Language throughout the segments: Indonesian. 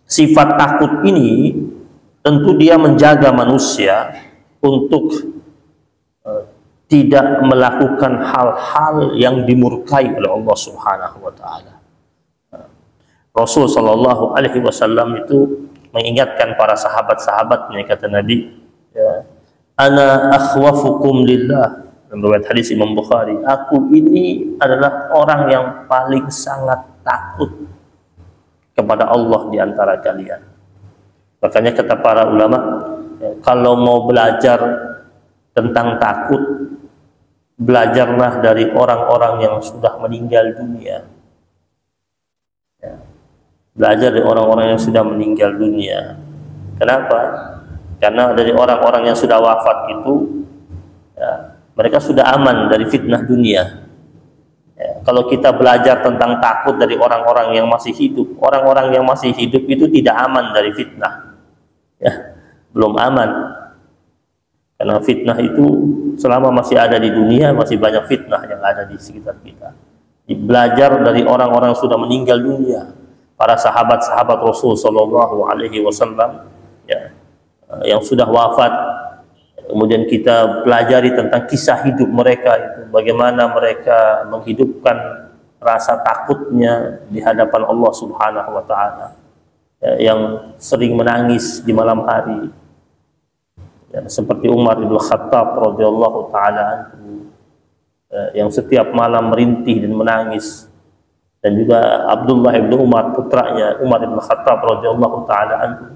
Sifat takut ini tentu dia menjaga manusia untuk tidak melakukan hal-hal yang dimurkai oleh Allah Subhanahu wa taala. Rasul sallallahu alaihi wasallam itu mengingatkan para sahabat-sahabatnya, kata Nabi, ya, ana akhwafukum lillah. Dalam riwayat hadis Imam Bukhari, aku ini adalah orang yang paling sangat takut kepada Allah di antara kalian. Makanya kata para ulama, ya, kalau mau belajar tentang takut, belajarlah dari orang-orang yang sudah meninggal dunia. Ya. Belajar dari orang-orang yang sudah meninggal dunia. Kenapa? Karena dari orang-orang yang sudah wafat itu, ya, mereka sudah aman dari fitnah dunia. Ya, kalau kita belajar tentang takut dari orang-orang yang masih hidup, orang-orang yang masih hidup itu tidak aman dari fitnah. Ya, belum aman. Karena fitnah itu selama masih ada di dunia, masih banyak fitnah yang ada di sekitar kita. Belajar dari orang-orang yang sudah meninggal dunia, para sahabat-sahabat Rasul sallallahu alaihi wasallam, ya, yang sudah wafat. Kemudian kita pelajari tentang kisah hidup mereka itu, bagaimana mereka menghidupkan rasa takutnya di hadapan Allah Subhanahu wa taala, ya, yang sering menangis di malam hari, ya, seperti Umar bin Khattab radhiyallahu taala anhu, ya, yang setiap malam merintih dan menangis, dan juga Abdullah bin Umar, putranya Umar bin Khattab radhiyallahu taala anhu,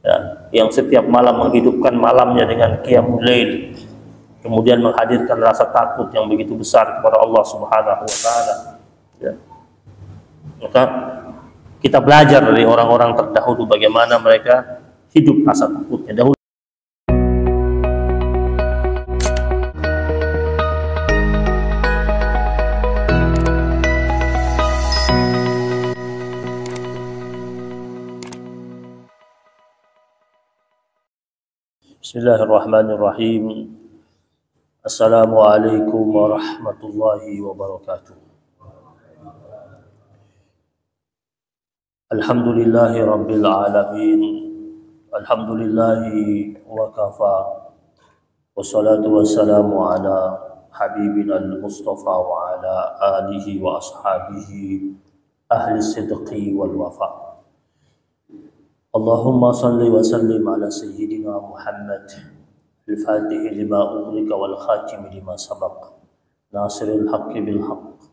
ya, yang setiap malam menghidupkan malamnya dengan qiyamul lail, kemudian menghadirkan rasa takut yang begitu besar kepada Allah Subhanahu wa taala, ya. Maka kita belajar dari orang-orang terdahulu bagaimana mereka hidup rasa takutnya dahulu. Bismillahirrahmanirrahim. Assalamualaikum warahmatullahi wabarakatuh. Alhamdulillahi rabbil alamin. Alhamdulillahi wa kafa. Wassalatu wassalamu ala habibina al-mustafa wa ala alihi wa ashabihi ahli sidqi wal wafa. Allahumma salli wa sallim ala sayyidina Muhammad al-Fatih lima ughliqa wal khatim lima sabaq nasiril haqqi bil haqq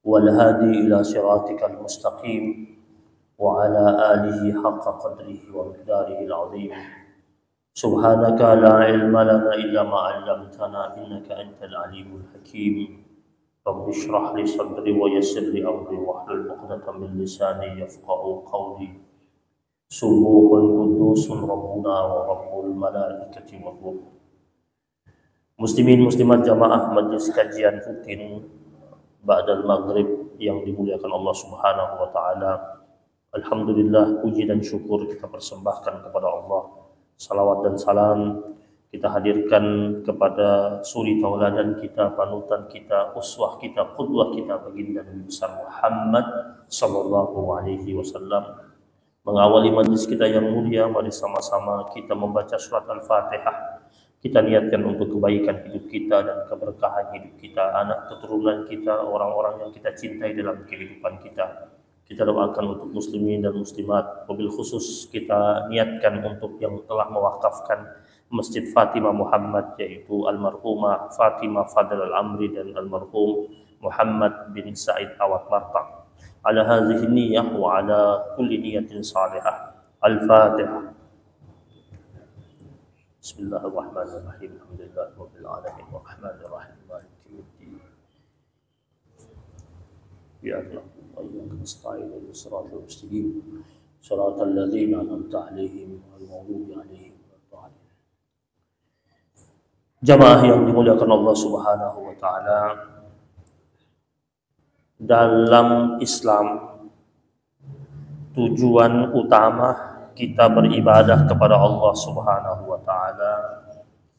wal hadi ila siratikal mustaqim wa ala alihi haqqa qadrihi wa miqdarihi al-azim. Subhanaka la ilma lana illa ma 'allamtana innaka antal alimul hakim. Rabbi shrah li sadri wa yassir li amri wahlul 'uqdatam min lisani yafqahu qawli. Subuhun qudusun Rabbuna wa Rabbul malaikati wa ruh. Muslimin muslimat jamaah majlis kajian rutin ba'dal maghrib yang dimuliakan Allah Subhanahu wa taala. Alhamdulillah, puji dan syukur kita persembahkan kepada Allah. Salawat dan salam kita hadirkan kepada suri tauladan kita, panutan kita, uswah kita, qudwah kita, baginda Nabi besar Muhammad sallallahu alaihi wasallam. Mengawali majlis kita yang mulia, mari sama-sama kita membaca surat Al-Fatihah. Kita niatkan untuk kebaikan hidup kita dan keberkahan hidup kita, anak keturunan kita, orang-orang yang kita cintai dalam kehidupan kita. Kita doakan untuk muslimin dan muslimat. Wabil khusus kita niatkan untuk yang telah mewakafkan Masjid Fatimah Muhammad, yaitu almarhumah Fatimah Fadl Al-Amri dan almarhum Muhammad bin Said Awad Martak. Ala hadhihi niyyah wa ala kulli niyatin salihah. Al-Fatihah. Bismillahirrahmanirrahim. Alhamdulillahi rabbil alamin arrahmanir rahim maliki yaumiddin. Iyyaka na'budu wa iyyaka nasta'in ihdinas siratal mustaqim siratal ladzina an'amta 'alaihim ghairil maghdubi 'alaihim waladdallin. Jamaah yang dimuliakan Allah Subhanahu wa taala, dalam Islam tujuan utama kita beribadah kepada Allah Subhanahu wa taala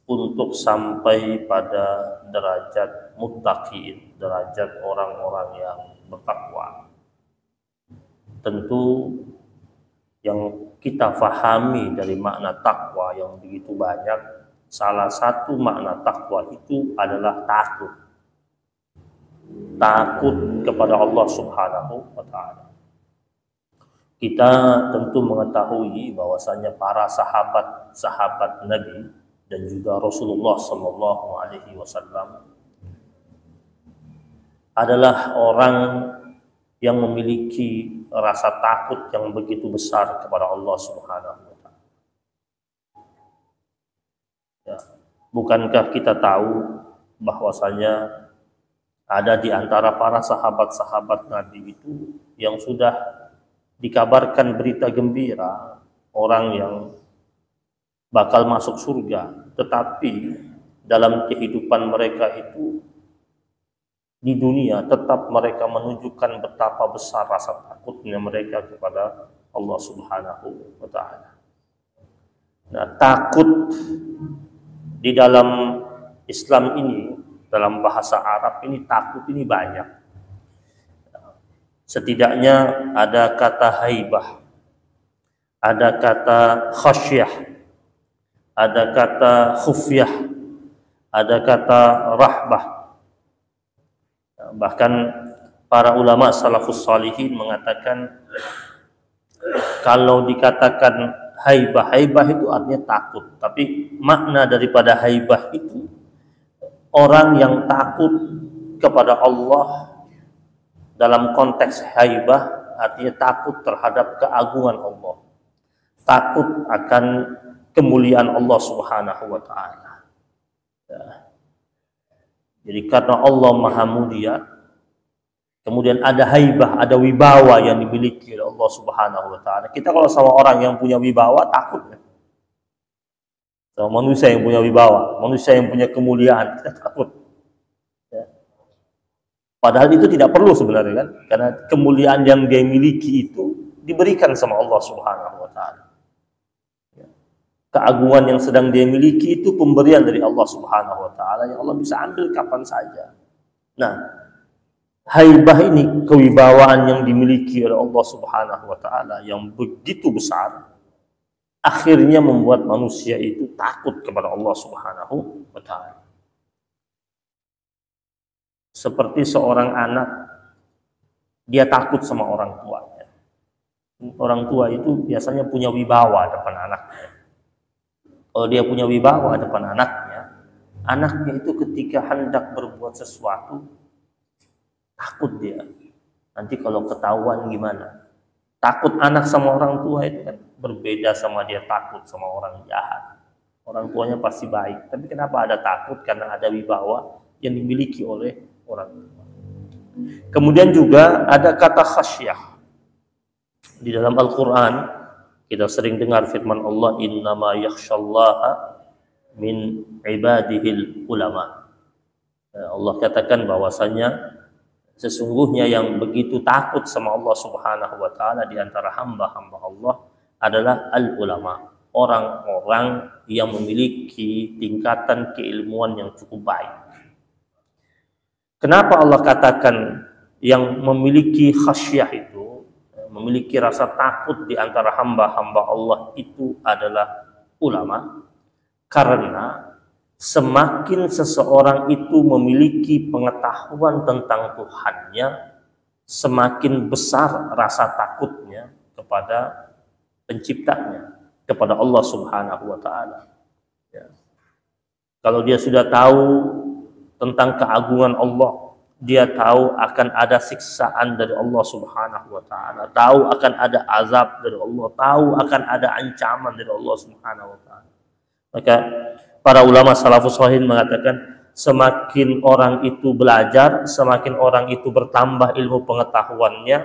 untuk sampai pada derajat muttaqin, derajat orang-orang yang bertakwa. Tentu yang kita fahami dari makna takwa yang begitu banyak, salah satu makna takwa itu adalah takut. Takut kepada Allah Subhanahu wa Ta'ala. Kita tentu mengetahui bahwasanya para sahabat Nabi dan juga Rasulullah Sallallahu Alaihi Wasallam adalah orang yang memiliki rasa takut yang begitu besar kepada Allah Subhanahu wa Ta'ala. Ya, bukankah kita tahu bahwasanya ada di antara para sahabat-sahabat Nabi itu yang sudah dikabarkan berita gembira, orang yang bakal masuk surga, tetapi dalam kehidupan mereka itu di dunia tetap mereka menunjukkan betapa besar rasa takutnya mereka kepada Allah Subhanahu wa Ta'ala. Nah, takut di dalam Islam ini, dalam bahasa Arab ini, takut ini banyak. Setidaknya ada kata haibah, ada kata khasyah, ada kata khufyah, ada kata rahbah. Bahkan para ulama salafus salihin mengatakan kalau dikatakan haibah, haibah itu artinya takut, tapi makna daripada haibah itu orang yang takut kepada Allah. Dalam konteks haibah artinya takut terhadap keagungan Allah, takut akan kemuliaan Allah Subhanahu wa Ta'ala. Ya. Jadi karena Allah Maha Mulia, kemudian ada haibah, ada wibawa yang dimiliki oleh Allah Subhanahu wa Ta'ala. Kita kalau sama orang yang punya wibawa takut, ya. Sama manusia yang punya wibawa, manusia yang punya kemuliaan, kita takut. Ya. Padahal itu tidak perlu sebenarnya, kan? Karena kemuliaan yang dia miliki itu diberikan sama Allah Subhanahu wa Ta'ala. Keagungan yang sedang dia miliki itu pemberian dari Allah Subhanahu wa Ta'ala yang Allah bisa ambil kapan saja. Nah, haibah ini, kewibawaan yang dimiliki oleh Allah Subhanahu wa Ta'ala yang begitu besar, akhirnya membuat manusia itu takut kepada Allah Subhanahu wa Ta'ala. Seperti seorang anak, dia takut sama orang tuanya. Orang tua itu biasanya punya wibawa depan anaknya. Kalau dia punya wibawa depan anaknya itu ketika hendak berbuat sesuatu, takut dia. Nanti kalau ketahuan gimana? Takut anak sama orang tua itu kan berbeda sama dia takut sama orang jahat. Orang tuanya pasti baik, tapi kenapa ada takut? Karena ada wibawa yang dimiliki oleh orang tua. Kemudian juga ada kata khasyah. Di dalam Al-Quran kita sering dengar firman Allah, innama yakhshallaha min ibadihil ulama. Allah katakan bahwasanya sesungguhnya yang begitu takut sama Allah Subhanahu wa Ta'ala di antara hamba-hamba Allah adalah al-ulama, orang-orang yang memiliki tingkatan keilmuan yang cukup baik. Kenapa Allah katakan yang memiliki khasyah itu, memiliki rasa takut di antara hamba-hamba Allah itu adalah ulama? Karena semakin seseorang itu memiliki pengetahuan tentang Tuhannya, semakin besar rasa takutnya kepada penciptanya, kepada Allah Subhanahu wa Ta'ala. Ya. Kalau dia sudah tahu tentang keagungan Allah, dia tahu akan ada siksaan dari Allah Subhanahu wa Ta'ala, tahu akan ada azab dari Allah, tahu akan ada ancaman dari Allah Subhanahu wa Ta'ala. Maka para ulama salafus shalih mengatakan semakin orang itu belajar, semakin orang itu bertambah ilmu pengetahuannya,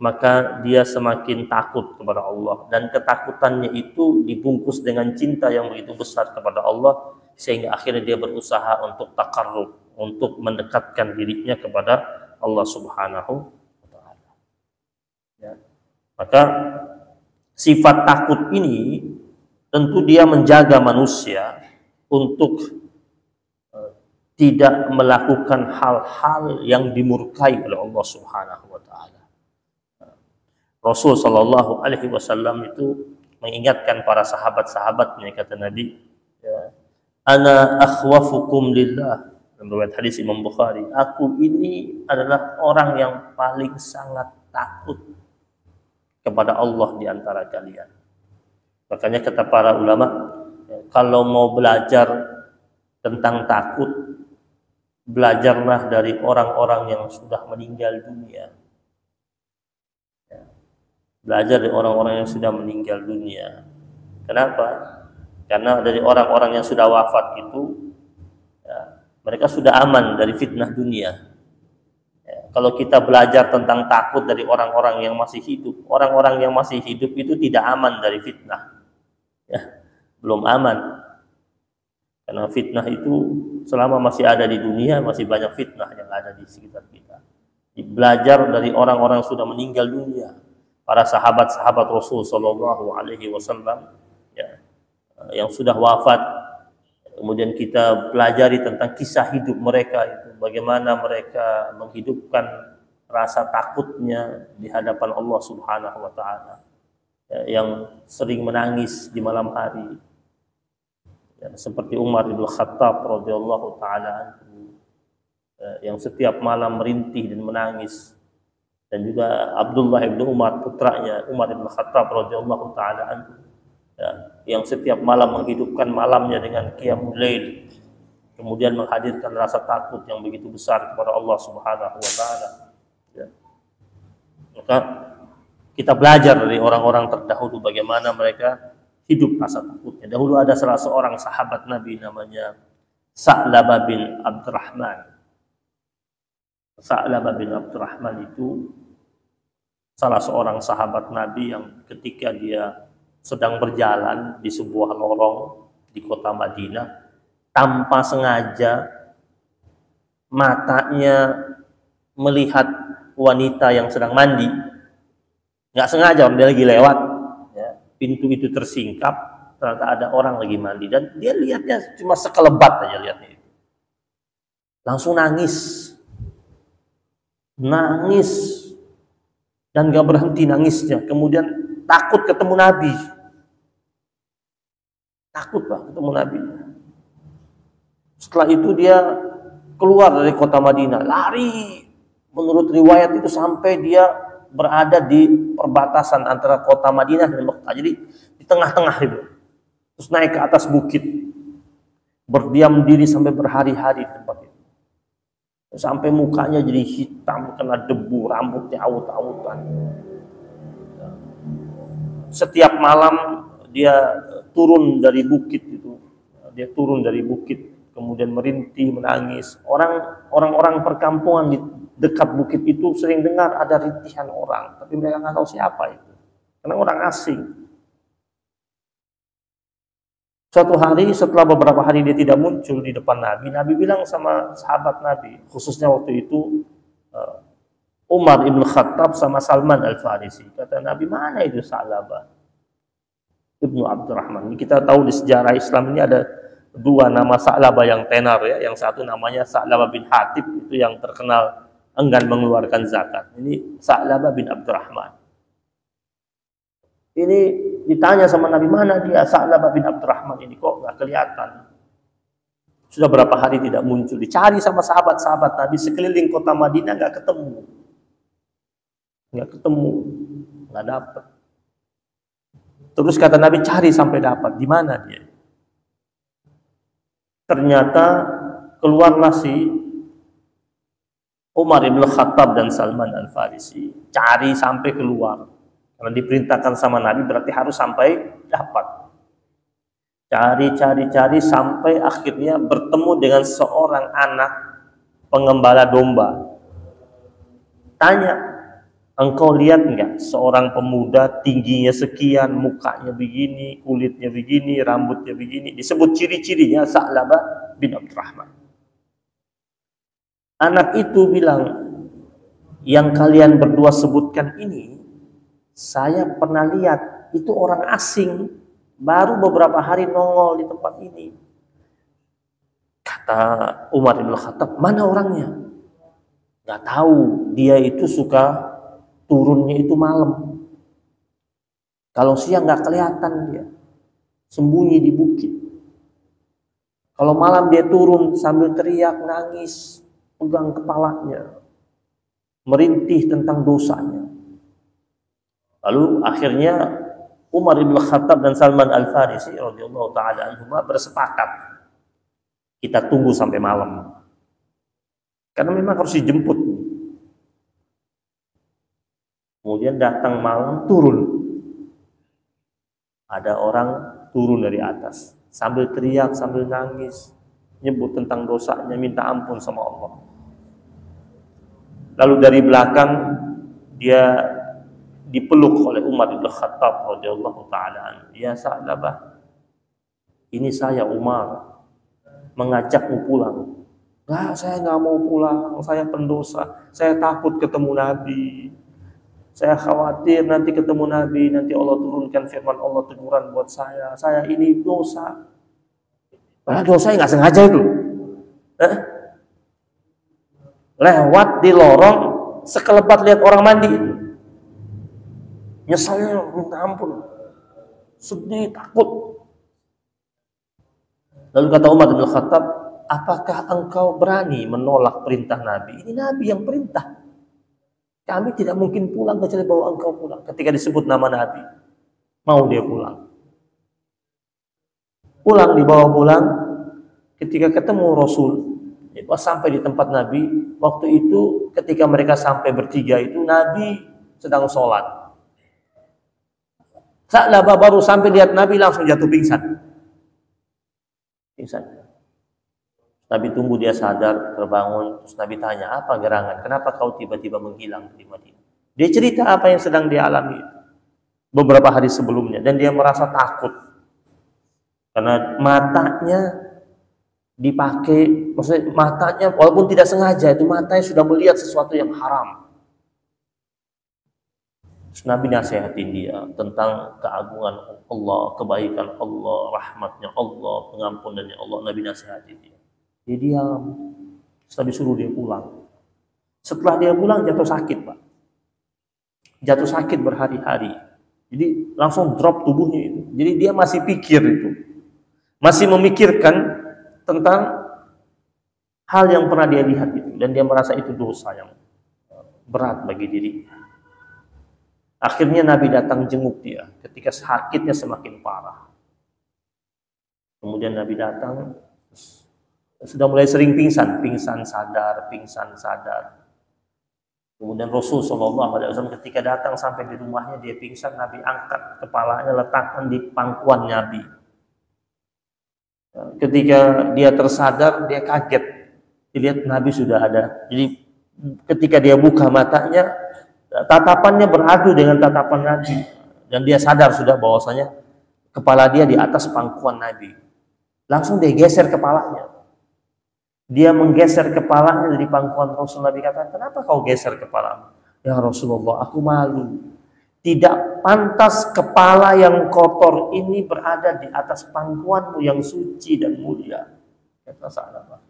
maka dia semakin takut kepada Allah, dan ketakutannya itu dibungkus dengan cinta yang begitu besar kepada Allah, sehingga akhirnya dia berusaha untuk taqarrub, untuk mendekatkan dirinya kepada Allah Subhanahu wa Ta'ala. Ya. Maka sifat takut ini tentu dia menjaga manusia untuk tidak melakukan hal-hal yang dimurkai oleh Allah Subhanahu wa Ta'ala. Rasul Shallallahu Alaihi Wasallam itu mengingatkan para sahabat-sahabatnya, kata Nabi, ya, ana akhwafukum lillah, dalam riwayat hadis Imam Bukhari, aku ini adalah orang yang paling sangat takut kepada Allah di antara kalian. Makanya kata para ulama, ya, kalau mau belajar tentang takut, belajarlah dari orang-orang yang sudah meninggal dunia. Belajar dari orang-orang yang sudah meninggal dunia. Kenapa? Karena dari orang-orang yang sudah wafat itu, ya, mereka sudah aman dari fitnah dunia. Ya, kalau kita belajar tentang takut dari orang-orang yang masih hidup, orang-orang yang masih hidup itu tidak aman dari fitnah. Ya, belum aman. Karena fitnah itu selama masih ada di dunia, masih banyak fitnah yang ada di sekitar kita. Belajar dari orang-orang yang sudah meninggal dunia. Para sahabat-sahabat Rasul Shallallahu Alaihi Wasallam, ya, yang sudah wafat, kemudian kita pelajari tentang kisah hidup mereka itu, bagaimana mereka menghidupkan rasa takutnya di hadapan Allah Subhanahu Wa Taala, ya, yang sering menangis di malam hari, ya, seperti Umar bin Khattab radhiyallahu taala anhu, ya, yang setiap malam merintih dan menangis. Dan juga Abdullah bin Umar, putranya Umar bin Khattab radhiyallahu taala anhu, ya, yang setiap malam menghidupkan malamnya dengan qiyamul lail, kemudian menghadirkan rasa takut yang begitu besar kepada Allah Subhanahu wa taala. Ya. Maka kita belajar dari orang-orang terdahulu bagaimana mereka hidup rasa takutnya. Dahulu ada salah seorang sahabat Nabi namanya Sa'labah bin Abdurrahman. Sa'labah bin Abdurrahman itu salah seorang sahabat Nabi yang ketika dia sedang berjalan di sebuah lorong di kota Madinah, tanpa sengaja matanya melihat wanita yang sedang mandi. Nggak sengaja, dia lagi lewat, ya, pintu itu tersingkap, ternyata ada orang lagi mandi, dan dia lihatnya cuma sekelebat aja lihatnya itu. Langsung nangis, dan gak berhenti nangisnya. Kemudian takut ketemu Nabi. Takut Pak ketemu Nabi. Setelah itu dia keluar dari kota Madinah, lari. Menurut riwayat itu sampai dia berada di perbatasan antara kota Madinah dan Mekah. Jadi di tengah-tengah itu. Terus naik ke atas bukit. Berdiam diri sampai berhari-hari di tempat itu. Sampai mukanya jadi hitam, kena debu, rambutnya awut-awutan. Setiap malam dia turun dari bukit itu, dia turun dari bukit, kemudian merintih, menangis. Orang-orang perkampungan di dekat bukit itu sering dengar ada rintihan orang, tapi mereka nggak tahu siapa itu, karena orang asing. Suatu hari setelah beberapa hari dia tidak muncul di depan Nabi, Nabi bilang sama sahabat Nabi, khususnya waktu itu Umar ibn Khattab sama Salman al-Farisi. Kata Nabi, mana itu Sa'labah ibnu Abdurrahman? Kita tahu di sejarah Islam ini ada dua nama Sa'labah yang tenar, ya. Yang satu namanya Sa'labah bin Hatib, itu yang terkenal enggan mengeluarkan zakat. Ini Sa'labah bin Abdurrahman. Ini ditanya sama Nabi, mana dia Sa'labah bin Abdurrahman ini, kok nggak kelihatan? Sudah berapa hari tidak muncul, dicari sama sahabat-sahabat Nabi sekeliling kota Madinah, nggak ketemu, nggak dapat. Terus kata Nabi, cari sampai dapat, di mana dia? Ternyata keluarlah si Umar ibn Khattab dan Salman al-Farisi, cari sampai keluar. Karena diperintahkan sama Nabi berarti harus sampai dapat. Cari sampai akhirnya bertemu dengan seorang anak pengembala domba. Tanya, engkau lihat enggak seorang pemuda tingginya sekian, mukanya begini, kulitnya begini, rambutnya begini, disebut ciri-cirinya Sa'labah bin Abdurrahman. Anak itu bilang, yang kalian berdua sebutkan ini saya pernah lihat, itu orang asing, baru beberapa hari nongol di tempat ini. Kata Umar bin Khattab, mana orangnya? Nggak tahu, dia itu suka turunnya itu malam. Kalau siang nggak kelihatan dia, sembunyi di bukit. Kalau malam dia turun sambil teriak, nangis, pegang kepalanya, merintih tentang dosanya. Lalu akhirnya Umar ibn Khattab dan Salman Al-Farisi radhiyallahu taala anhuma bersepakat, kita tunggu sampai malam. Karena memang harus dijemput. Kemudian datang malam, turun. Ada orang turun dari atas, sambil teriak, sambil nangis, nyebut tentang dosanya, minta ampun sama Allah. Lalu dari belakang dia dipeluk oleh Umar bin Khattab radhiyallahu taala. Ya Sa'labah, ini saya Umar mengajakmu pulang. Nah, saya nggak mau pulang, saya pendosa, saya takut ketemu Nabi. Saya khawatir nanti ketemu Nabi, nanti Allah turunkan firman Allah, teguran buat saya ini dosa. Padahal dosanya nggak sengaja itu. Lewat di lorong, sekelebat lihat orang mandi itu. Nyesalnya minta ampun, sedih, takut. Lalu kata Umar bin Khattab, apakah engkau berani menolak perintah Nabi? Ini Nabi yang perintah. Kami tidak mungkin pulang kecuali bawa engkau pulang. Ketika disebut nama Nabi, mau dia pulang. Pulang, dibawa pulang. Ketika ketemu Rasul, pas sampai di tempat Nabi, waktu itu ketika mereka sampai bertiga itu, Nabi sedang sholat. Sa'labah baru sampai lihat Nabi langsung jatuh pingsan. Nabi tunggu dia sadar, terbangun, terus Nabi tanya, apa gerangan? Kenapa kau tiba-tiba menghilang di Madinah? Dia cerita apa yang sedang dia alami beberapa hari sebelumnya, dan dia merasa takut karena matanya dipakai, maksudnya matanya walaupun tidak sengaja itu matanya sudah melihat sesuatu yang haram. Terus Nabi nasihatin dia tentang keagungan Allah, kebaikan Allah, rahmatnya Allah, pengampunannya Allah. Nabi nasihatin dia. Dia diam. Terus Nabi suruh dia pulang. Setelah dia pulang jatuh sakit, Pak. Jatuh sakit berhari-hari. Jadi langsung drop tubuhnya itu. Jadi dia masih pikir itu. Masih memikirkan tentang hal yang pernah dia lihat itu. Dan dia merasa itu dosa yang berat bagi dirinya. Akhirnya Nabi datang jenguk dia ketika sakitnya semakin parah. Kemudian Nabi datang, sudah mulai sering pingsan sadar. Kemudian Rasul SAW ketika datang sampai di rumahnya dia pingsan, Nabi angkat kepalanya, letakkan di pangkuan Nabi. Ketika dia tersadar, dia kaget, dilihat Nabi sudah ada. Jadi ketika dia buka matanya, tatapannya beradu dengan tatapan Nabi, dan dia sadar sudah bahwasanya kepala dia di atas pangkuan Nabi. Langsung dia geser kepalanya. Dia menggeser kepalanya dari pangkuan Rasul. Nabi kata, kenapa kau geser kepalamu? Ya Rasulullah, aku malu. Tidak pantas kepala yang kotor ini berada di atas pangkuanmu yang suci dan mulia. Kata Sa'labah.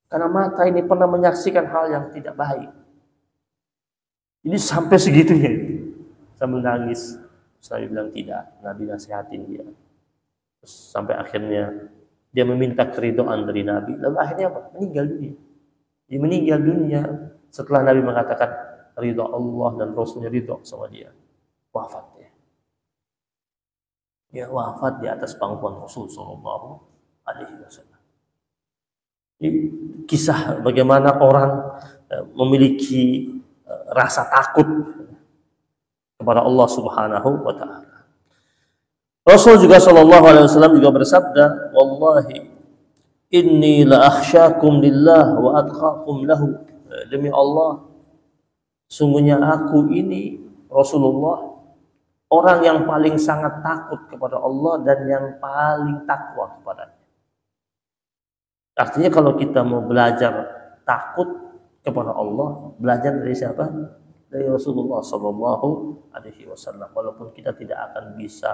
Karena mata ini pernah menyaksikan hal yang tidak baik. Ini sampai segitunya itu. Sambil nangis. Nabi bilang tidak. Nabi nasihatin dia. Terus sampai akhirnya dia meminta keridhaan dari Nabi. Lalu akhirnya apa? Meninggal dunia. Dia meninggal dunia setelah Nabi mengatakan ridha Allah dan Rasulnya ridha sama dia. Wafat dia. Dia wafat di atas pangkuan Rasul sallallahu alaihi wasallam. Ini kisah bagaimana orang memiliki rasa takut kepada Allah Subhanahu wa taala. Rasul juga sallallahu alaihi wasallam juga bersabda, "Wallahi inni la akhsyakum lillah wa atqakum lahu." Demi Allah, sungguhnya aku ini Rasulullah orang yang paling sangat takut kepada Allah dan yang paling takwa kepadanya. Artinya kalau kita mau belajar takut kepada Allah, belajar dari siapa? Dari Rasulullah sallallahu alaihi wasallam. Walaupun kita tidak akan bisa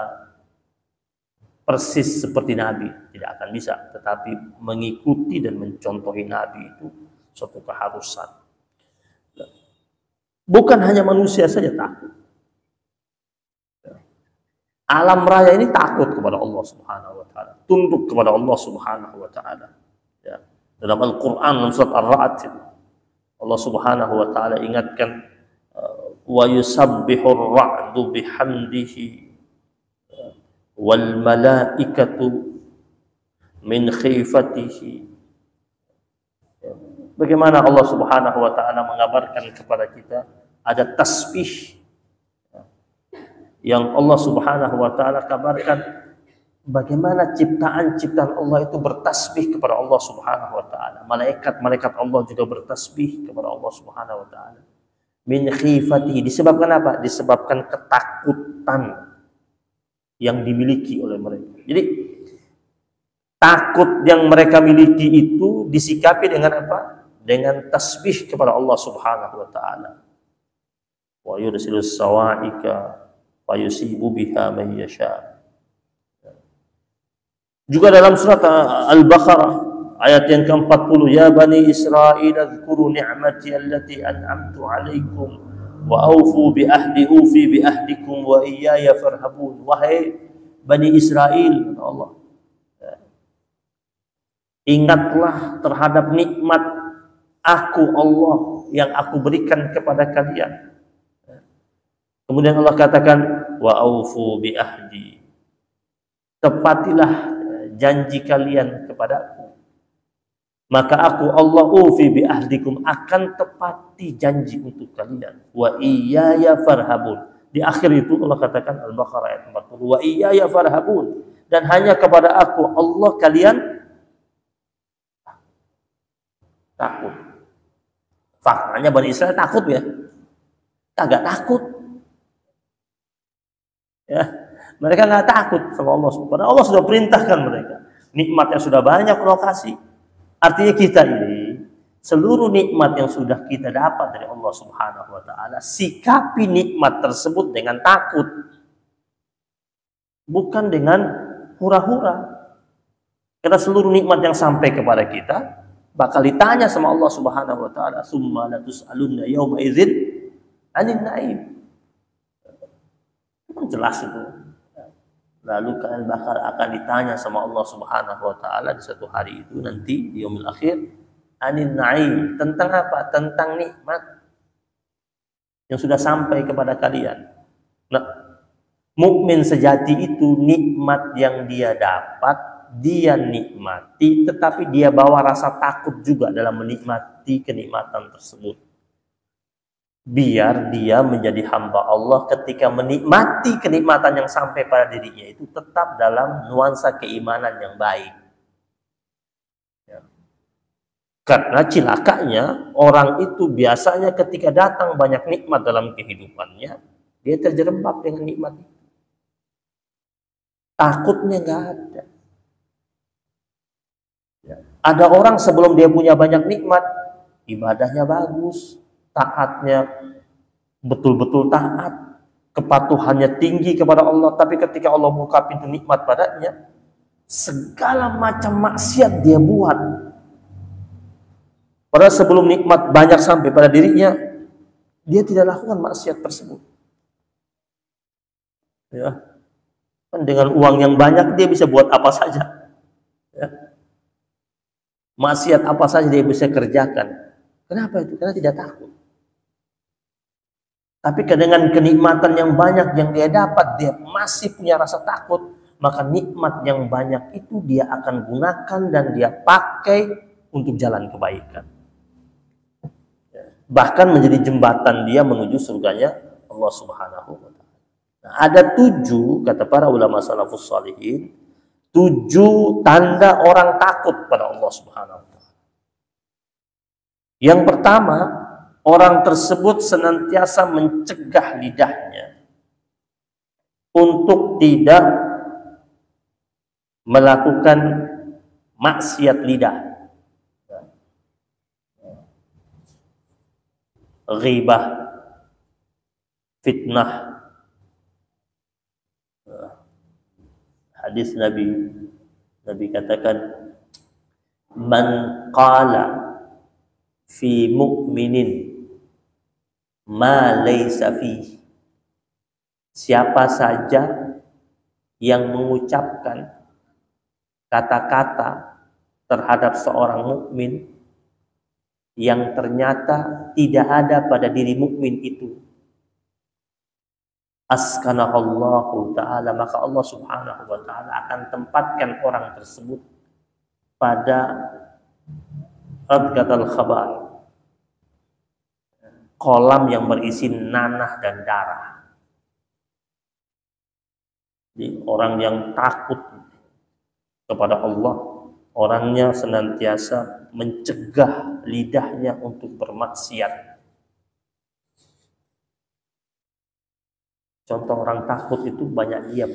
persis seperti Nabi, tidak akan bisa, tetapi mengikuti dan mencontohi Nabi itu suatu keharusan. Bukan hanya manusia saja takut. Alam raya ini takut kepada Allah Subhanahu wa taala, tunduk kepada Allah Subhanahu wa taala. Ya. Dalam Al-Qur'an dalam surat Ar-Ra'd Allah Subhanahu wa taala ingatkan wa yusabbihur ra'du bihamdihi wal malaikatu min khifatihi. Bagaimana Allah Subhanahu wa taala mengabarkan kepada kita ada tasbih yang Allah Subhanahu wa taala kabarkan bagaimana ciptaan-ciptaan Allah itu bertasbih kepada Allah Subhanahu wa taala. Malaikat-malaikat Allah juga bertasbih kepada Allah Subhanahu wa taala. Min khifatihi, disebabkan apa? Disebabkan ketakutan yang dimiliki oleh mereka. Jadi takut yang mereka miliki itu disikapi dengan apa? Dengan tasbih kepada Allah Subhanahu wa taala. Wa yursilus sawa'ika wa yusibu biha man yasha. Juga dalam surat Al-Baqarah ayat yang ke-40, ya bani Israil dzkuru ni'mati allati an'amtu 'alaikum wa aufu bi ahdi ufi bi ahdikum wa iyaya farhabun. Wahai bani Israel, Allah, ingatlah terhadap nikmat aku Allah yang aku berikan kepada kalian. Kemudian Allah katakan wa aufu bi ahdi, tepatilah janji kalian kepadaku, maka aku Allah ufi bi ahdikum, akan tepati janji untuk kalian. Wa iyaya farhabun. Di akhir itu Allah katakan Al-Baqarah ayat 40, wa iyaya farhabun, dan hanya kepada aku Allah kalian takut. Faktanya Bani Israel takut ya? Kagak takut. Ya, mereka nggak takut sama Allah. Padahal Allah sudah perintahkan mereka. Nikmatnya sudah banyak Allah kasih. Artinya kita ini seluruh nikmat yang sudah kita dapat dari Allah Subhanahu wa taala, sikapi nikmat tersebut dengan takut. Bukan dengan hura-hura. Karena seluruh nikmat yang sampai kepada kita bakal ditanya sama Allah Subhanahu wa taala, summa latus'alunna yauma idzin 'anil na'im. Jelas itu. Lalu kalian bakal akan ditanya sama Allah Subhanahu wa taala di satu hari itu nanti di yaumil akhir, anin na'im, tentang apa? Tentang nikmat yang sudah sampai kepada kalian. Nah, mukmin sejati itu nikmat yang dia dapat, dia nikmati, tetapi dia bawa rasa takut juga dalam menikmati kenikmatan tersebut. Biar dia menjadi hamba Allah ketika menikmati kenikmatan yang sampai pada dirinya itu tetap dalam nuansa keimanan yang baik. Ya. Karena cilakanya orang itu biasanya ketika datang banyak nikmat dalam kehidupannya, dia terjerembab dengan nikmat itu. Takutnya nggak ada. Ya. Ada orang sebelum dia punya banyak nikmat, ibadahnya bagus, taatnya betul-betul taat, kepatuhannya tinggi kepada Allah, tapi ketika Allah buka pintu nikmat padanya, segala macam maksiat dia buat. Padahal sebelum nikmat banyak sampai pada dirinya, dia tidak lakukan maksiat tersebut. Ya. Dengan uang yang banyak dia bisa buat apa saja. Ya. Maksiat apa saja dia bisa kerjakan. Kenapa itu? Karena tidak takut. Tapi dengan kenikmatan yang banyak yang dia dapat, dia masih punya rasa takut, maka nikmat yang banyak itu dia akan gunakan dan dia pakai untuk jalan kebaikan. Bahkan menjadi jembatan dia menuju surganya Allah Subhanahu wa taala. Nah, ada 7, kata para ulama salafus shalihin, 7 tanda orang takut pada Allah Subhanahu wa taala. Yang pertama, orang tersebut senantiasa mencegah lidahnya untuk tidak melakukan maksiat lidah. Ghibah, fitnah. Hadis Nabi katakan, man qala fi mu'minin ma laysa fi, siapa saja yang mengucapkan kata-kata terhadap seorang mukmin yang ternyata tidak ada pada diri mukmin itu, askanahullahu ta'ala, maka Allah subhanahu wa ta'ala akan tempatkan orang tersebut pada radgatal khabar, kolam yang berisi nanah dan darah. Jadi orang yang takut kepada Allah, orangnya senantiasa mencegah lidahnya untuk bermaksiat. Contoh orang takut itu banyak diam,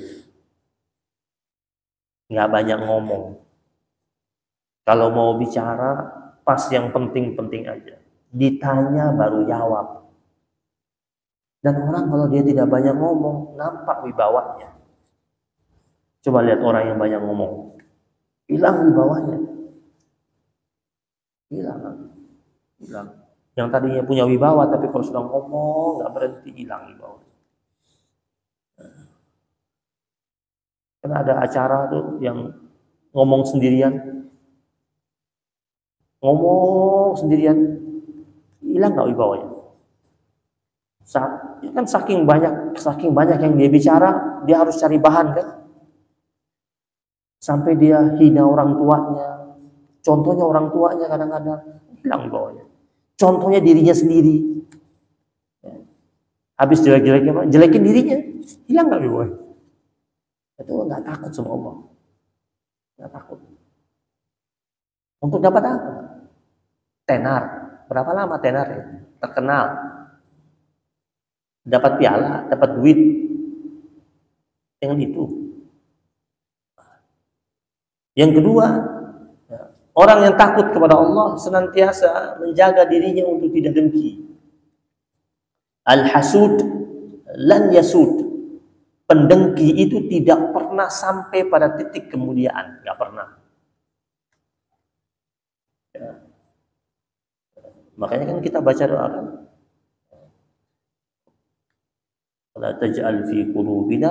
nggak banyak ngomong. Kalau mau bicara, pas yang penting-penting aja. Ditanya baru jawab. Dan orang kalau dia tidak banyak ngomong, nampak wibawanya. Coba lihat orang yang banyak ngomong, hilang wibawanya. Hilang. Yang tadinya punya wibawa, tapi kalau sudah ngomong, nggak berhenti, hilang wibawa. Karena ada acara tuh yang ngomong sendirian, hilang nggak wibawanya? Kan saking banyak yang dia bicara, dia harus cari bahan kan? Sampai dia hina orang tuanya. Contohnya orang tuanya kadang-kadang hilang wibawanya. Contohnya dirinya sendiri. Habis jelekin dirinya, hilang nggak wibawanya? Itu nggak takut sama Allah, nggak takut. Untuk dapat apa? Tenar. Berapa lama tenar ya? Terkenal. Dapat piala, dapat duit. Dengan itu. Yang kedua, orang yang takut kepada Allah senantiasa menjaga dirinya untuk tidak dengki. Al-hasud lan yasud. Pendengki itu tidak pernah sampai pada titik kemuliaan, nggak pernah. Ya. Makanya kan kita baca doa kan, la taj'al fi qulubina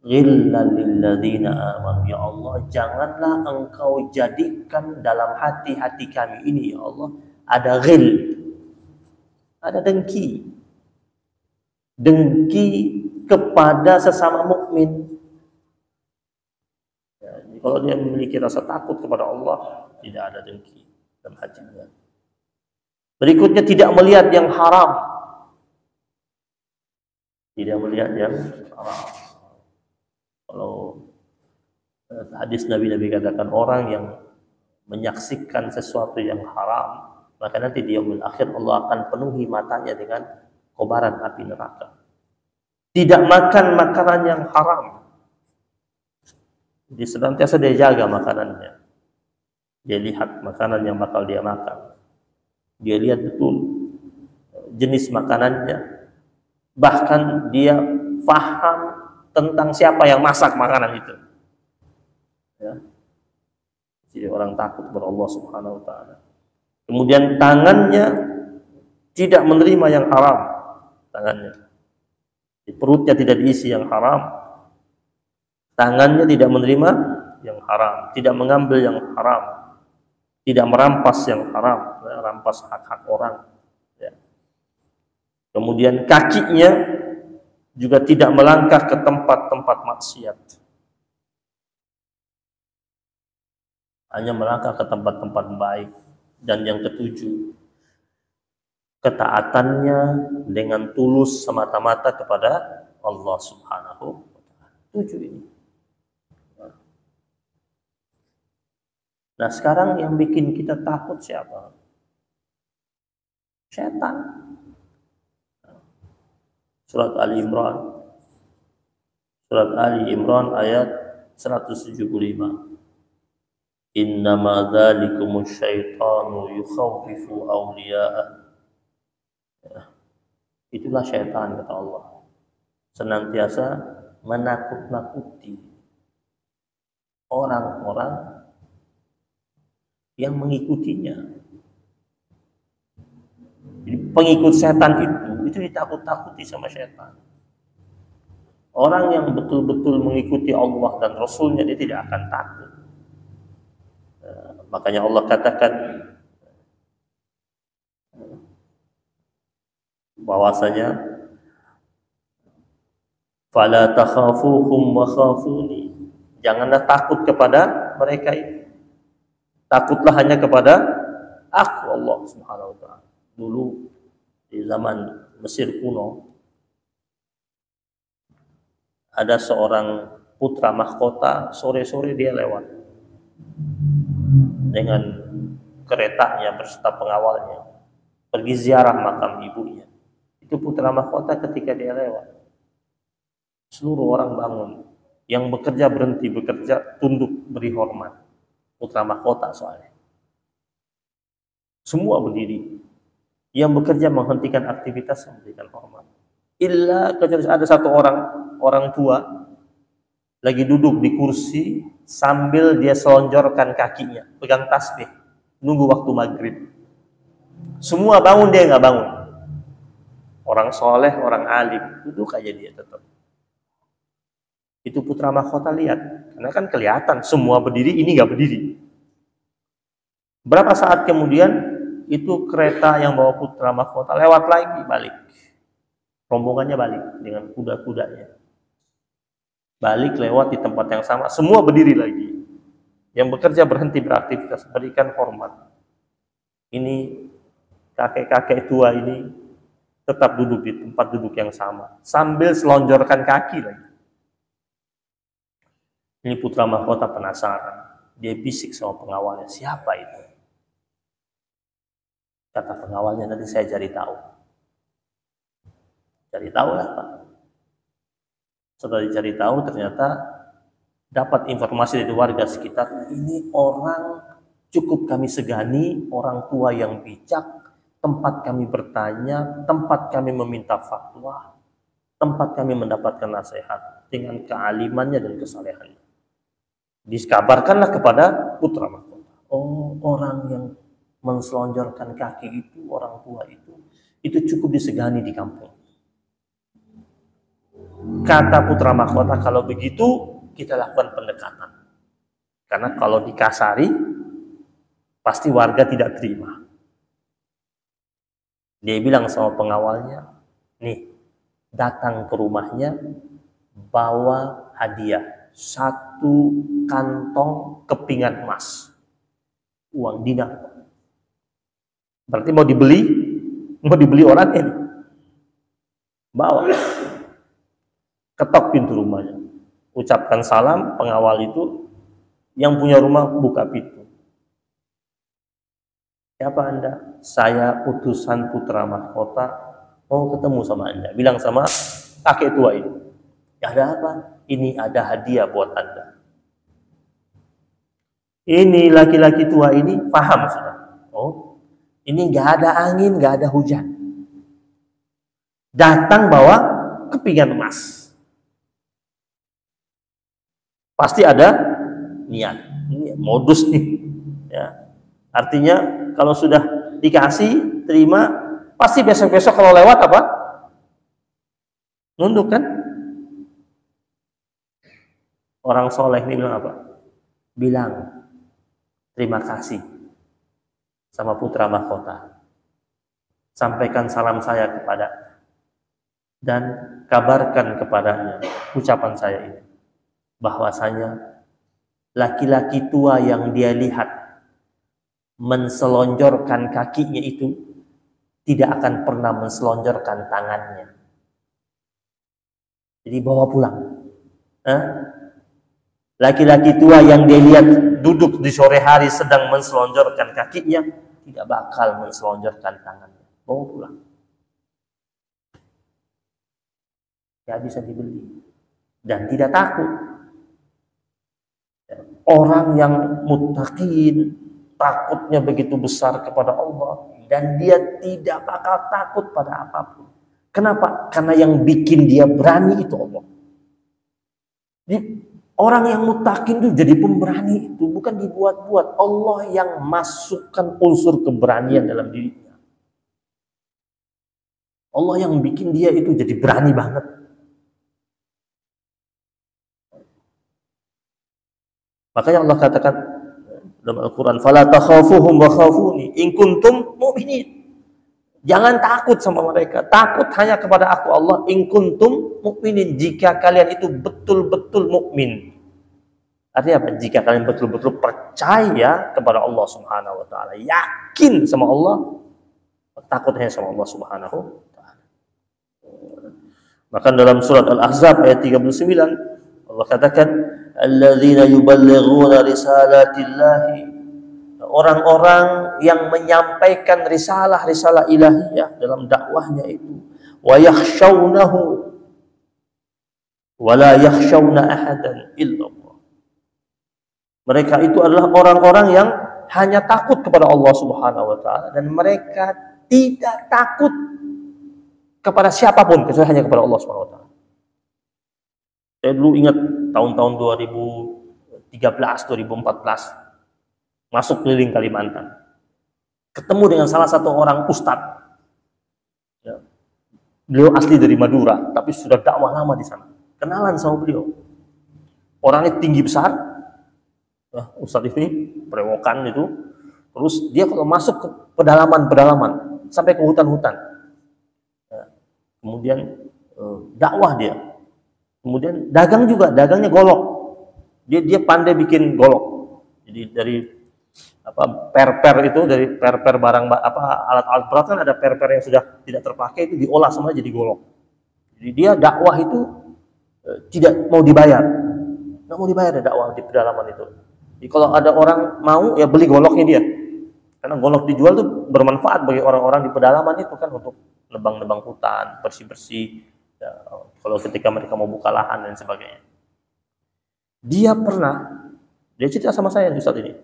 ghillan lil ladzina amanu. Ya Allah, janganlah Engkau jadikan dalam hati-hati kami ini, ya Allah, ada ghil, ada dengki kepada sesama mukmin. Ya, kalau dia memiliki rasa takut kepada Allah, tidak ada dengki dalam hatinya. Berikutnya, tidak melihat yang haram. Tidak melihat yang haram. Kalau hadis Nabi katakan, orang yang menyaksikan sesuatu yang haram, maka nanti di yaumil akhir Allah akan penuhi matanya dengan kobaran api neraka. Tidak makan makanan yang haram. Jadi senantiasa dia jaga makanannya. Dia lihat makanan yang bakal dia makan. Dia lihat betul jenis makanannya. Bahkan dia paham tentang siapa yang masak makanan itu. Ya. Jadi orang takut kepada Allah Subhanahu wa ta'ala. Kemudian tangannya tidak menerima yang haram. Tangannya. Perutnya tidak diisi yang haram, tangannya tidak menerima yang haram, tidak mengambil yang haram, tidak merampas yang haram, merampas hak-hak orang. Ya. Kemudian kakinya juga tidak melangkah ke tempat-tempat maksiat, hanya melangkah ke tempat-tempat baik. Dan yang ketujuh, ketaatannya dengan tulus semata-mata kepada Allah Subhanahu wa ta'ala. 7 ini. Nah, sekarang yang bikin kita takut siapa? Setan. Surat Ali Imran. Surat Ali Imran ayat 175. Innama dzalikumus syaitanu yukhawwifu awliya'ah. Itulah syaitan, kata Allah, senantiasa menakut-nakuti orang-orang yang mengikutinya. Jadi pengikut setan itu ditakut-takuti sama syaitan. Orang yang betul-betul mengikuti Allah dan Rasulnya, dia tidak akan takut. Makanya Allah katakan bahwasanya fala takhafuhum wa khafuni, janganlah takut kepada mereka itu, takutlah hanya kepada aku, Allah Subhanahu wa taala. Dulu di zaman Mesir kuno ada seorang putra mahkota, sore-sore dia lewat dengan keretanya beserta pengawalnya pergi ziarah makam ibunya. Itu putra mahkota, ketika dia lewat, seluruh orang bangun. Yang bekerja berhenti bekerja, tunduk beri hormat. Putra mahkota soalnya. Semua berdiri. Yang bekerja menghentikan aktivitas, memberikan hormat. Illa kecuali ada satu orang tua lagi duduk di kursi sambil dia selonjorkan kakinya, pegang tasbih, nunggu waktu maghrib. Semua bangun, dia nggak bangun. Orang soleh, orang alim, duduk aja dia tetap. Itu putra mahkota lihat, karena kan kelihatan semua berdiri, ini nggak berdiri. Berapa saat kemudian itu kereta yang bawa putra mahkota lewat lagi, balik. Rombongannya balik dengan kuda-kudanya. Balik lewat di tempat yang sama, semua berdiri lagi. Yang bekerja berhenti beraktivitas, berikan hormat. Ini kakek-kakek tua ini tetap duduk di tempat duduk yang sama, sambil selonjorkan kaki lagi. Ini putra mahkota penasaran. Dia bisik sama pengawalnya, siapa itu? Kata pengawalnya, nanti saya cari tahu. Cari tahu lah Pak. Setelah dicari tahu, ternyata dapat informasi dari warga sekitar, ini orang cukup kami segani, orang tua yang bijak, tempat kami bertanya, tempat kami meminta fatwa, tempat kami mendapatkan nasihat dengan kealimannya dan kesalehannya. Dikabarkanlah kepada putra mahkota. Oh, orang yang menselonjorkan kaki itu, orang tua itu cukup disegani di kampung. Kata putra mahkota, kalau begitu kita lakukan pendekatan. Karena kalau dikasari, pasti warga tidak terima. Dia bilang sama pengawalnya, nih, datang ke rumahnya, bawa hadiah, 1 kantong kepingan emas, uang dinar. Berarti mau dibeli orang ini. Bawa. Ketok pintu rumahnya. Ucapkan salam, pengawal itu yang punya rumah buka pintu. Siapa Anda? Saya utusan putra mahkota, mau ketemu sama Anda. Bilang sama kakek tua ini. Ada apa? Ini ada hadiah buat Anda. Ini laki-laki tua ini paham sudah. Oh, ini nggak ada angin, nggak ada hujan. Datang bawa kepingan emas. Pasti ada niat, ini modus nih. Ya. Artinya kalau sudah dikasih, terima, pasti besok-besok kalau lewat apa? Nunduk kan? Orang soleh ini bilang apa? Bilang terima kasih sama putra mahkota. Sampaikan salam saya kepada dan kabarkan kepadanya ucapan saya ini, bahwasanya laki-laki tua yang dia lihat menselonjorkan kakinya itu tidak akan pernah menselonjorkan tangannya. Jadi bawa pulang. Laki-laki tua yang dia lihat duduk di sore hari sedang menselonjorkan kakinya tidak bakal menselonjorkan tangannya. Bawa pulang. Ya bisa dibeli dan tidak takut. Orang yang muttaqin, takutnya begitu besar kepada Allah, dan dia tidak bakal takut pada apapun. Kenapa? Karena yang bikin dia berani itu Allah. Jadi, orang yang muttaqin itu jadi pemberani, itu bukan dibuat-buat. Allah yang masukkan unsur keberanian dalam dirinya. Allah yang bikin dia itu jadi berani banget. Makanya Allah katakan dalam Al-Quran, "Fala takhafuhum wa khafuni in kuntum mu'minin." Jangan takut sama mereka, takut hanya kepada aku Allah, in kuntum mu'minin, jika kalian itu betul-betul mukmin. Artinya apa? Jika kalian betul-betul percaya kepada Allah Subhanahu wa taala, yakin sama Allah, takut hanya sama Allah Subhanahu wa taala. Maka dalam surat Al-Ahzab ayat 39 Allah katakan, alladzina yuballighuna risalatillahi, orang-orang yang menyampaikan risalah-risalah ilahiyah dalam dakwahnya itu, wa yakhshawnahu wa la yakhshawna ahadan illallah. Mereka itu adalah orang-orang yang hanya takut kepada Allah Subhanahu wa taala dan mereka tidak takut kepada siapapun kecuali hanya kepada Allah Subhanahu wa taala. Saya dulu ingat tahun-tahun 2013, 2014 masuk keliling Kalimantan, ketemu dengan salah satu orang ustadz. Ya. Beliau asli dari Madura, tapi sudah dakwah lama di sana. Kenalan sama beliau. Orangnya tinggi besar, ustadz ini berewokan itu. Terus dia kalau masuk ke pedalaman-pedalaman sampai ke hutan-hutan, ya. Kemudian dakwah dia. Kemudian dagang juga, dagangnya golok. Dia pandai bikin golok. Jadi dari per-per itu, dari per-per barang alat-alat berat kan ada per-per yang sudah tidak terpakai itu diolah semua jadi golok. Jadi dia dakwah itu tidak mau dibayar. Nggak mau dibayar dakwah di pedalaman itu. Jadi kalau ada orang mau ya beli goloknya dia. Karena golok dijual tuh bermanfaat bagi orang-orang di pedalaman itu kan, untuk nebang-nebang hutan, bersih-bersih. Ya, kalau ketika mereka mau buka lahan dan sebagainya. Dia cerita sama saya di saat ini.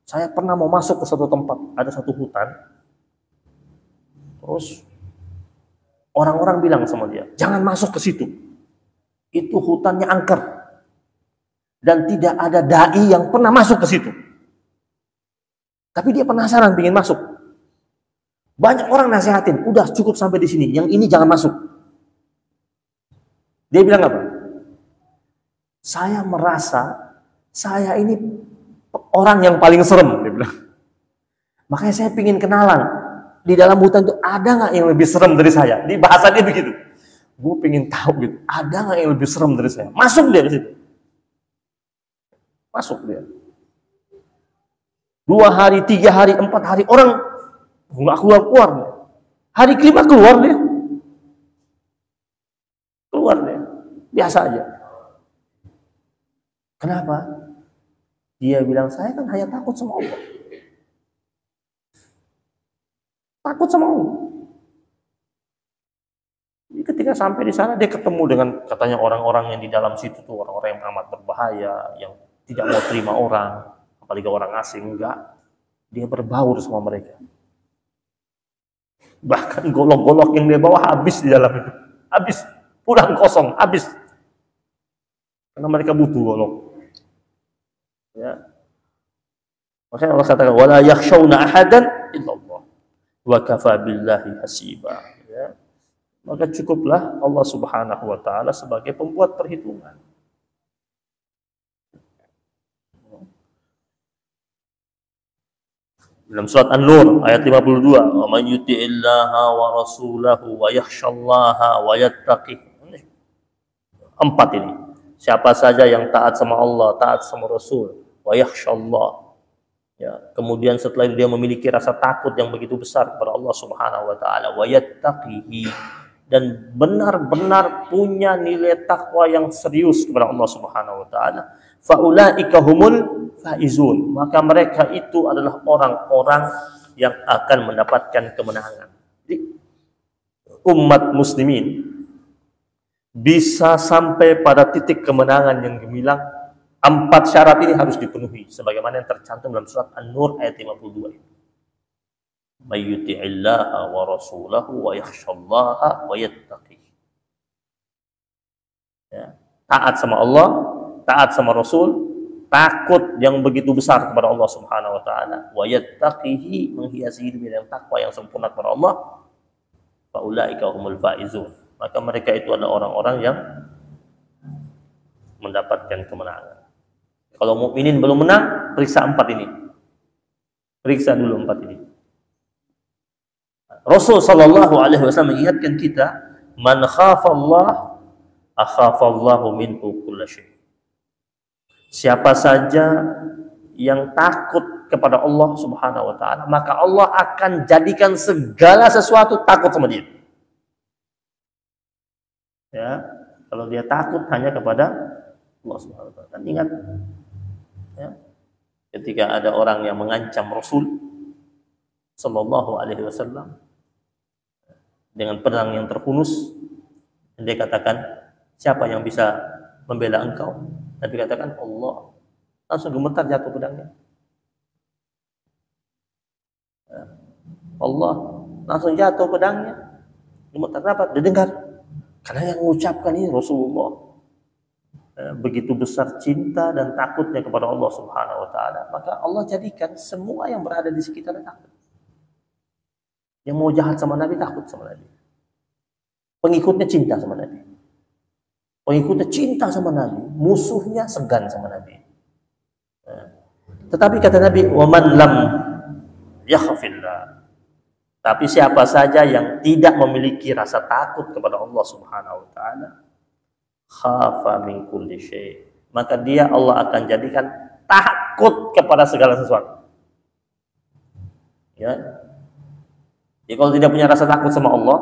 Saya pernah mau masuk ke satu tempat, ada satu hutan. Terus orang-orang bilang sama dia, jangan masuk ke situ. Itu hutannya angker. Dan tidak ada dai yang pernah masuk ke situ. Tapi dia penasaran, ingin masuk. Banyak orang nasihatin, udah cukup sampai di sini, yang ini jangan masuk. Dia bilang apa? Saya merasa saya ini orang yang paling serem, dia bilang. Makanya saya ingin kenalan. Di dalam hutan itu ada nggak yang lebih serem dari saya? Di bahasa dia begitu. Gue pengen tahu gitu. Ada nggak yang lebih serem dari saya? Masuk dia ke situ. Masuk dia. 2 hari, 3 hari, 4 hari, orang nggak keluar. Hari kelima keluar dia. Keluar dia. Biasa aja. Kenapa? Dia bilang, saya kan hanya takut sama Allah. Takut sama Allah. Jadi ketika sampai di sana, dia ketemu dengan katanya orang-orang yang di dalam situ tuh, orang-orang yang amat berbahaya, yang tidak mau terima orang, apalagi orang asing, enggak. Dia berbaur sama mereka. Bahkan golok-golok yang dia bawa habis di dalam itu. Habis. Pulang kosong, habis. Karena mereka butuh golok. Ya. Makanya Allah katakan, wala yakhshawna ahadan illallah wa kafa billahi hasiba. Ya. Maka cukuplah Allah Subhanahu wa taala sebagai pembuat perhitungan. Dalam surat An-Nur ayat 52, "Wa man yuti'illaha wa rasulahu wa yakhshallaha wa yattaqih." 4 ini. Siapa saja yang taat sama Allah, taat sama Rasul, wa yakhshallah. Ya, kemudian setelah itu dia memiliki rasa takut yang begitu besar kepada Allah Subhanahu wa taala, wa yattaqihi, dan benar-benar punya nilai takwa yang serius kepada Allah Subhanahu wa taala, faulaika humul faizun. Maka mereka itu adalah orang-orang yang akan mendapatkan kemenangan. Jadi, umat muslimin bisa sampai pada titik kemenangan yang gemilang. 4 syarat ini harus dipenuhi sebagaimana yang tercantum dalam surat An-Nur ayat 52. May yuti'illaha wa rasulahu wa yakhshallaha wa yattaqih. Ya, taat sama Allah, taat sama Rasul, takut yang begitu besar kepada Allah Subhanahu wa taala, wa yattaqihi, menghiasi hidup dengan takwa yang sempurna kepada Allah. Faulaika humul faizun. Maka mereka itu adalah orang-orang yang mendapatkan kemenangan. Kalau mukminin belum menang, periksa 4 ini. Periksa dulu 4 ini. Rasul sallallahu alaihi wasallam mengingatkan kita, man khafa Allah, akhafa Allahu minhu kulla syai'. Siapa saja yang takut kepada Allah Subhanahu wa taala, maka Allah akan jadikan segala sesuatu takut sama dia. Ya, kalau dia takut hanya kepada Allah Subhanahu wa taala. Dan ingat, ya, ketika ada orang yang mengancam Rasul sallallahu alaihi wasallam dengan pedang yang terhunus, dia katakan, siapa yang bisa membela engkau? Nabi katakan, Allah. Langsung gemetar jatuh pedangnya. Allah, langsung jatuh pedangnya. Gemetar. Kenapa? Didengar. Karena yang mengucapkan ini Rasulullah. Begitu besar cinta dan takutnya kepada Allah Subhanahu wa taala, maka Allah jadikan semua yang berada di sekitarnya takut. Yang mau jahat sama Nabi takut sama Nabi. Pengikutnya cinta sama Nabi. Pengikutnya cinta sama Nabi, musuhnya segan sama Nabi. Tetapi kata Nabi, "Waman lam yakhafillah." Tapi siapa saja yang tidak memiliki rasa takut kepada Allah Subhanahu wa taala, khafa min kulli syai', maka dia Allah akan jadikan takut kepada segala sesuatu. Ya. Jadi kalau tidak punya rasa takut sama Allah,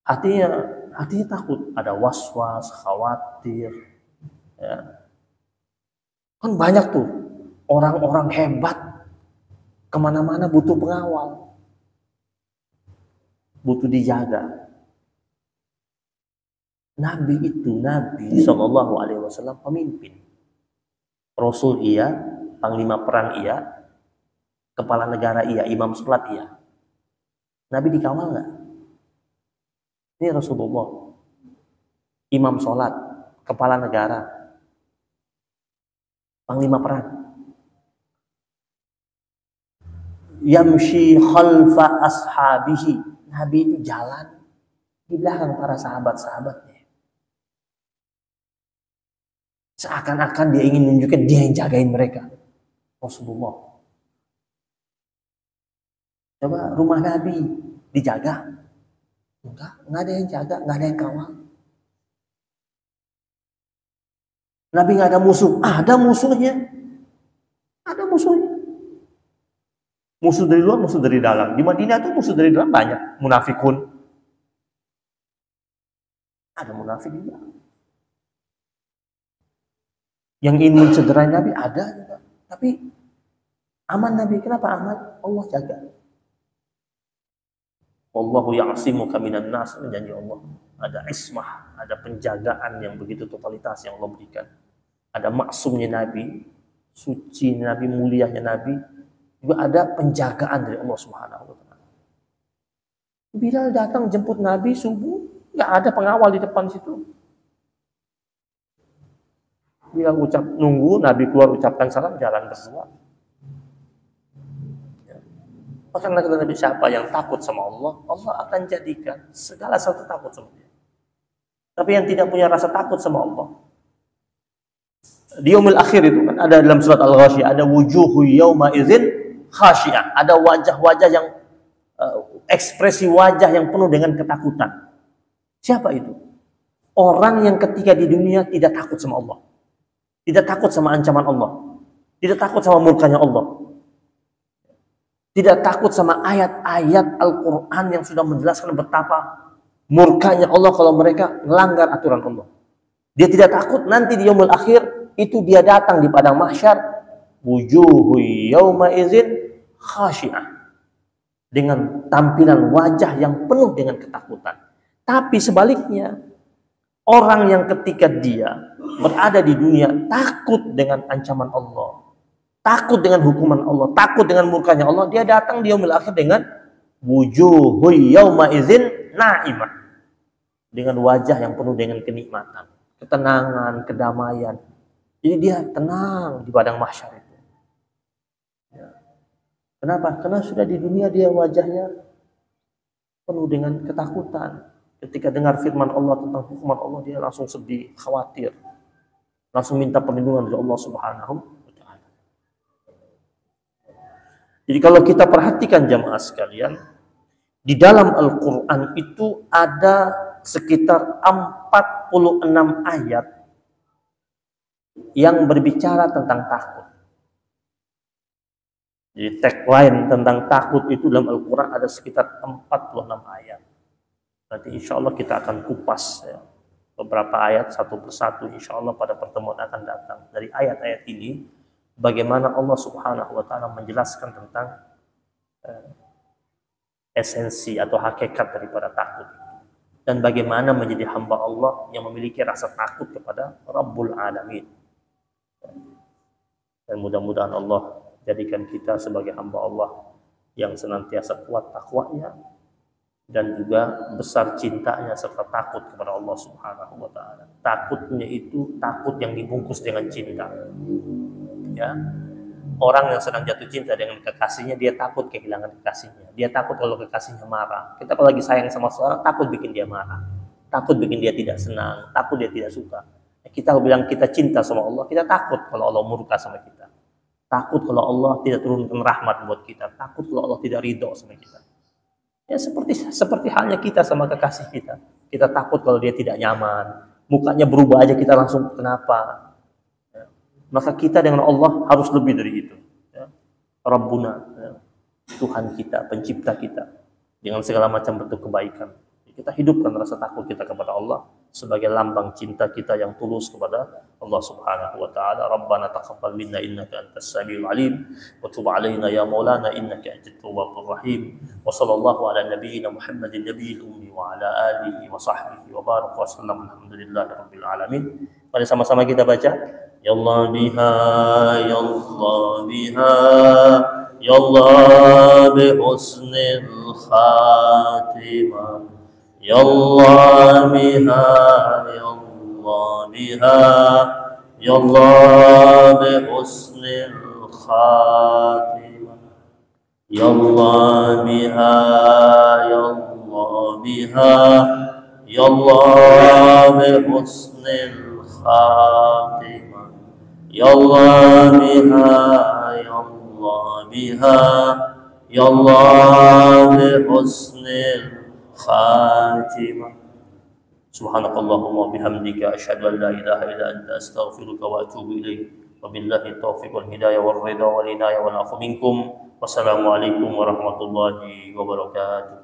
hatinya takut, ada was-was, khawatir. Ya. Kan banyak tuh orang-orang hebat kemana-mana butuh pengawal, butuh dijaga. Nabi Shallallahu Alaihi Wasallam pemimpin, Rasul iya, panglima perang iya, kepala negara iya, imam sholat iya. Nabi dikawal nggak? Ini Rasulullah, imam sholat, kepala negara, panglima perang. Yamshi khalfa ashabihi. Nabi itu jalan di belakang para sahabat-sahabatnya. Seakan-akan dia ingin menunjukkan dia yang jagain mereka. Rasulullah. Coba rumah Nabi dijaga. Enggak ada yang jaga, enggak ada yang kawal. Nabi enggak ada musuh, ada musuhnya. Ada musuhnya. Musuh dari luar, musuh dari dalam. Di Madinah itu musuh dari dalam banyak, munafikun. Ada munafik juga. Yang ingin mencederai Nabi ada juga. Tapi aman Nabi. Kenapa aman? Allah jaga. Wallahu ya'simuka minan nas, janji Allah. Ada ismah, ada penjagaan yang begitu totalitas yang Allah berikan. Ada maksumnya Nabi, suci Nabi, mulianya Nabi. Juga ada penjagaan dari Allah Subhanahu wa taala. Bilal datang jemput Nabi subuh, nggak ada pengawal di depan situ. Bilal nunggu Nabi keluar ucapkan salam, jalan berdua. Maka kata Nabi, siapa yang takut sama Allah, Allah akan jadikan segala sesuatu takut sama dia. Tapi yang tidak punya rasa takut sama Allah, di yaumil akhir itu kan ada dalam surat Al-Ghasyiyah, ada wujuhu yauma idzin khasyi'ah, ada wajah-wajah yang ekspresi wajah yang penuh dengan ketakutan. Siapa itu? Orang yang ketika di dunia tidak takut sama Allah, tidak takut sama ancaman Allah, tidak takut sama murkanya Allah, tidak takut sama ayat-ayat Al-Quran yang sudah menjelaskan betapa murkanya Allah kalau mereka melanggar aturan Allah. Dia tidak takut nanti di yaumul akhir itu dia datang di padang mahsyar, wujuhu yauma idzin khasyi'ah, dengan tampilan wajah yang penuh dengan ketakutan. Tapi sebaliknya, orang yang ketika dia berada di dunia takut dengan ancaman Allah, takut dengan hukuman Allah, takut dengan murkanya Allah, dia datang di yaumil akhir dengan wujuhu yauma idzin na'imah, dengan wajah yang penuh dengan kenikmatan, ketenangan, kedamaian. Jadi dia tenang di padang mahsyar itu. Ya. Kenapa? Karena sudah di dunia dia wajahnya penuh dengan ketakutan. Ketika dengar firman Allah tentang hukuman Allah, dia langsung sedih, khawatir. langsung minta perlindungan dari Allah Subhanahu wa taala. Jadi kalau kita perhatikan jamaah sekalian, di dalam Al-Qur'an itu ada sekitar 46 ayat yang berbicara tentang takut. Jadi tagline tentang takut itu dalam Al-Quran ada sekitar 46 ayat. Nanti insya Allah kita akan kupas ya, beberapa ayat satu persatu insya Allah pada pertemuan akan datang. Dari ayat-ayat ini bagaimana Allah Subhanahu wa taala menjelaskan tentang esensi atau hakikat daripada takut itu. Dan bagaimana menjadi hamba Allah yang memiliki rasa takut kepada Rabbul Alamin. Dan mudah-mudahan Allah jadikan kita sebagai hamba Allah yang senantiasa kuat takwanya dan juga besar cintanya serta takut kepada Allah Subhanahu wa taala. Takutnya itu takut yang dibungkus dengan cinta. Ya. Orang yang sedang jatuh cinta dengan kekasihnya, dia takut kehilangan kekasihnya. Dia takut kalau kekasihnya marah. Kita kalau lagi sayang sama seorang, takut bikin dia marah. Takut bikin dia tidak senang, takut dia tidak suka. Kita bilang kita cinta sama Allah, kita takut kalau Allah murka sama kita. Takut kalau Allah tidak turunkan rahmat buat kita. Takut kalau Allah tidak ridho sama kita. Ya seperti halnya kita sama kekasih kita. Kita takut kalau dia tidak nyaman. Mukanya berubah aja kita langsung kenapa. Ya. Maka kita dengan Allah harus lebih dari itu. Ya. Rabbuna, ya. Tuhan kita, pencipta kita. Dengan segala macam bentuk kebaikan. Kita hidupkan rasa takut kita kepada Allah sebagai lambang cinta kita yang tulus kepada Allah Subhanahu wa taala. Rabbana taqabbal minna innaka antas samiul alim wa tub alaina ya maulana innaka antat tawwabur rahim. Wa sallallahu ala nabiyyina Muhammadin nabiyil ummi wa ala alihi wa sahbihi wa baraka wa sallam. Alhamdulillahirabbil alamin. Mari sama-sama kita baca ya Allah biha ya Allah biha ya Allah bi husnil khatimah. Ya Allah biha, Ya Allah biha, Ya Allah bi husnil khatimah. Ya Allah biha, Ya Allah biha, Ya Allah bi husnil khatimah. Ya Allah biha, Ya Allah biha, Ya Allah bi husnil khatimah. Subhanakallahumma bihamdika asyhadu an la ilaha illa anta astaghfiruka wa atubu ilaik. Wabillahi taufiq wal hidayah wal ridha wal inayah wal afu minkum. Wassalamualaikum warahmatullahi wabarakatuh.